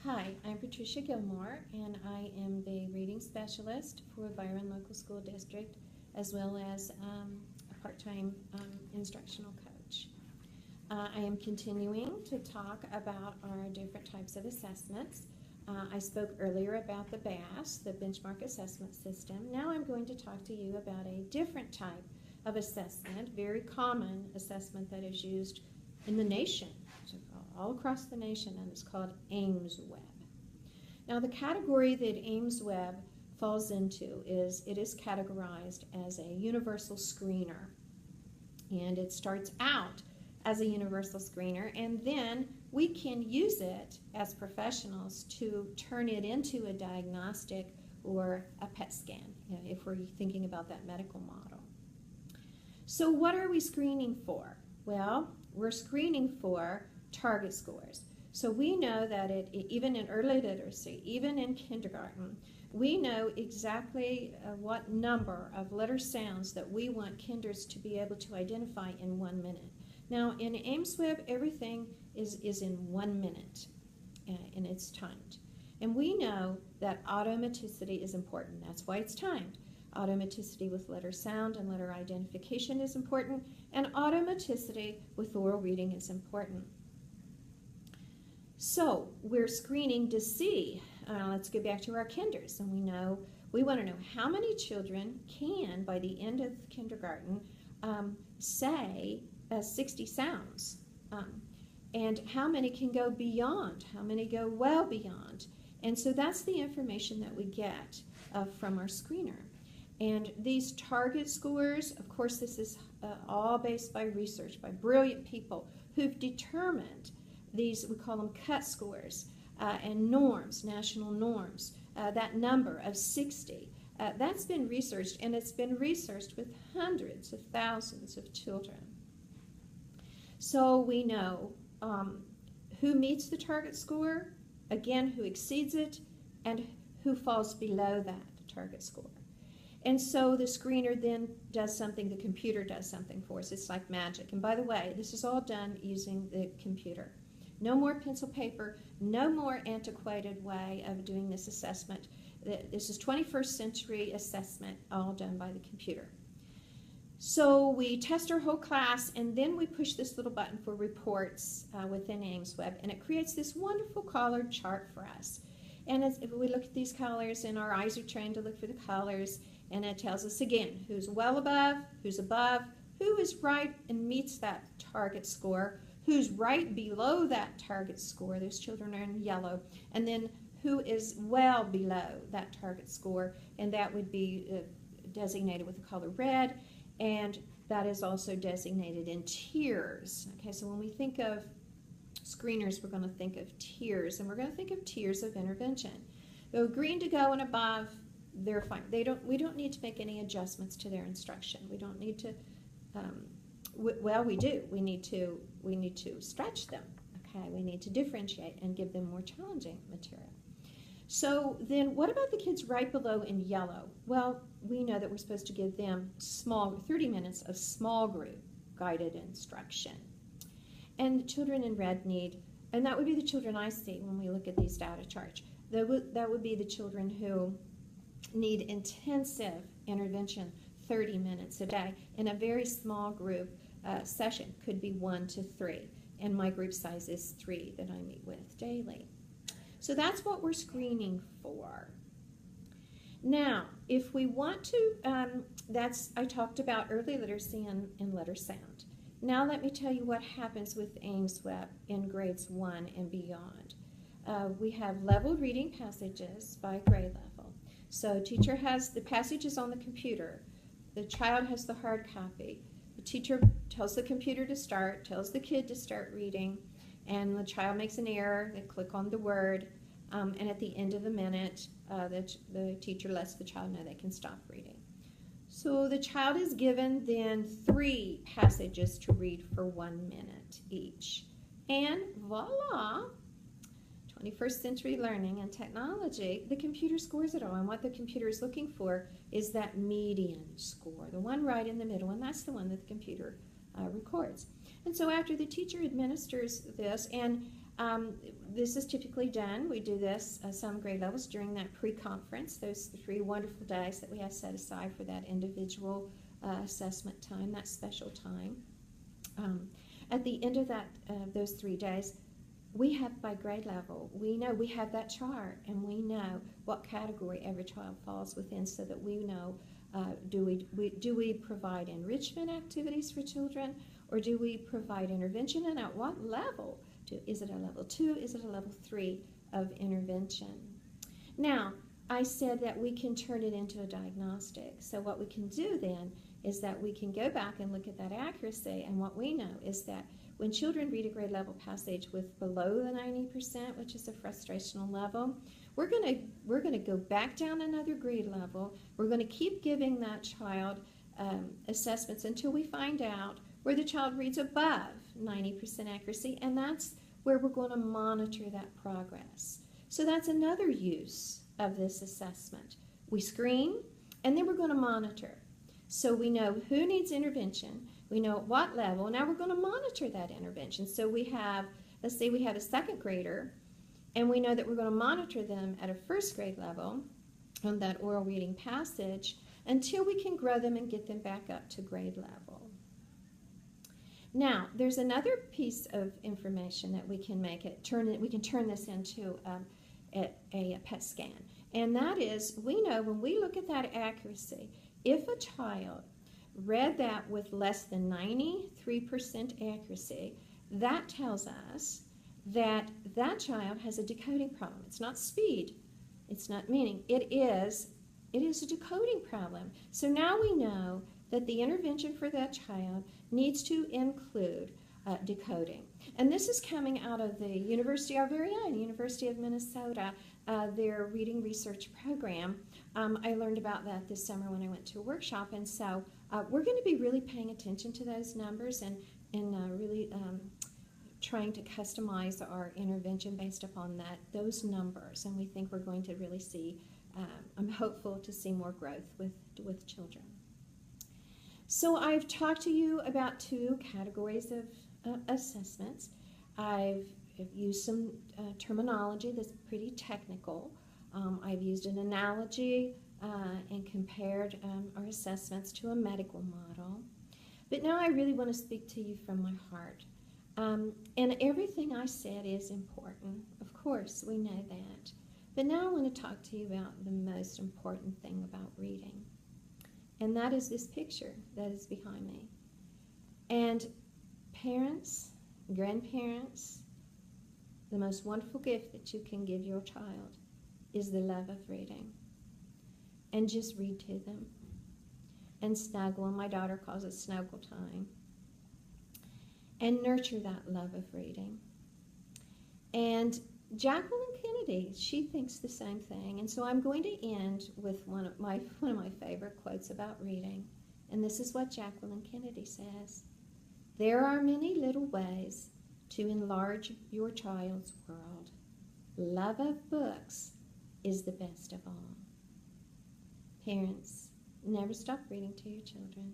Hi, I'm Patricia Gilmore, and I am the reading specialist for Byron Local School District, as well as a part-time instructional coach. I am continuing to talk about our different types of assessments. I spoke earlier about the BAS, the Benchmark Assessment System. Now I'm going to talk to you about a different type of assessment, very common assessment that is used in the nation, so all across the nation, and it's called Aimsweb. Now the category that Aimsweb falls into is it is categorized as a universal screener, and it starts out as a universal screener, and then we can use it as professionals to turn it into a diagnostic or a PET scan, if we're thinking about that medical model. So what are we screening for? Well, we're screening for target scores. So we know that even in early literacy, even in kindergarten, we know exactly what number of letter sounds that we want kinders to be able to identify in 1 minute. Now in Aimsweb, everything is in 1 minute, and it's timed. And we know that automaticity is important. That's why it's timed. Automaticity with letter sound and letter identification is important, and automaticity with oral reading is important. So we're screening to see, let's go back to our kinders, and we want to know how many children can, by the end of kindergarten, say 60 sounds, and how many can go beyond, how many go well beyond. And so that's the information that we get from our screener. And these target scores, of course, this is all based by research, by brilliant people who've determined these, we call them cut scores, and norms, national norms, that number of 60. That's been researched, and it's been researched with hundreds of thousands of children. So we know who meets the target score, again, who exceeds it, and who falls below that target score. And so the screener then does something, the computer does something for us. It's like magic. And by the way, this is all done using the computer. No more pencil paper, no more antiquated way of doing this assessment. This is 21st century assessment, all done by the computer. So we test our whole class, and then we push this little button for reports within Aimsweb, and it creates this wonderful colored chart for us. And if we look at these colors, and our eyes are trained to look for the colors, and it tells us again who's well above, who's above, who is right and meets that target score, who's right below that target score, those children are in yellow, and then who is well below that target score, and that would be designated with the color red, and that is also designated in tiers. Okay, so when we think of screeners, we're going to think of tiers, and we're going to think of tiers of intervention. So green to go and above, they're fine. We don't need to make any adjustments to their instruction. We don't need to. Well, we do. We need to stretch them. Okay, we need to differentiate and give them more challenging material. So then, what about the kids right below in yellow? Well, we know that we're supposed to give them 30 minutes of small group guided instruction. And the children in red need, and that would be the children I see when we look at these data charts. That would be the children who need intensive intervention 30 minutes a day in a very small group session, could be 1 to 3, and my group size is 3 that I meet with daily. So that's what we're screening for. Now, if we want to, I talked about early literacy and letter sound. Now let me tell you what happens with Aimsweb in grades 1 and beyond. We have leveled reading passages by grade level. So teacher has the passages on the computer. The child has the hard copy. The teacher tells the computer to start, tells the kid to start reading, and the child makes an error. They click on the word, and at the end of the minute, the teacher lets the child know they can stop reading. So the child is given then 3 passages to read for 1 minute each. And voila! 21st century learning and technology, the computer scores it all, and what the computer is looking for is that median score, the one right in the middle, and that's the one that the computer records. And so after the teacher administers this, and This is typically done. We do this some grade levels during that pre-conference, those 3 wonderful days that we have set aside for that individual assessment time, that special time. At the end of those 3 days, we have by grade level, we know we have that chart and we know what category every child falls within so that we know do we provide enrichment activities for children or do we provide intervention and at what level? Is it a level 2? Is it a level 3 of intervention? Now, I said that we can turn it into a diagnostic. So what we can do then is that we can go back and look at that accuracy, and what we know is that when children read a grade level passage with below the 90%, which is a frustrational level, we're going to go back down another grade level. We're going to keep giving that child assessments until we find out where the child reads above 90% accuracy, and that's where we're going to monitor that progress. So that's another use of this assessment. We screen, and then we're going to monitor. So we know who needs intervention, we know at what level, now we're going to monitor that intervention. So we have, let's say we have a 2nd grader, and we know that we're going to monitor them at a 1st grade level on that oral reading passage until we can grow them and get them back up to grade level. Now, there's another piece of information that we can we can turn this into a PET scan, and that is we know when we look at that accuracy, if a child read that with less than 93% accuracy, that tells us that that child has a decoding problem. It's not speed, it's not meaning, it is a decoding problem. So now we know that the intervention for that child needs to include decoding. And this is coming out of the University, our very own University of Minnesota, their reading research program. I learned about that this summer when I went to a workshop, and so we're going to be really paying attention to those numbers and really trying to customize our intervention based upon those numbers, and we think we're going to really see, I'm hopeful to see more growth with children. So I've talked to you about 2 categories of assessments. I've used some terminology that's pretty technical. I've used an analogy and compared our assessments to a medical model. But now I really want to speak to you from my heart. And everything I said is important. Of course, we know that. But now I want to talk to you about the most important thing about reading. And that is this picture that is behind me. And parents, grandparents, the most wonderful gift that you can give your child is the love of reading. And just read to them. And snuggle, and my daughter calls it snuggle time. And nurture that love of reading. And Jacqueline Kennedy, she thinks the same thing. And so I'm going to end with one of my favorite quotes about reading. And this is what Jacqueline Kennedy says. There are many little ways to enlarge your child's world. Love of books is the best of all. Parents, never stop reading to your children.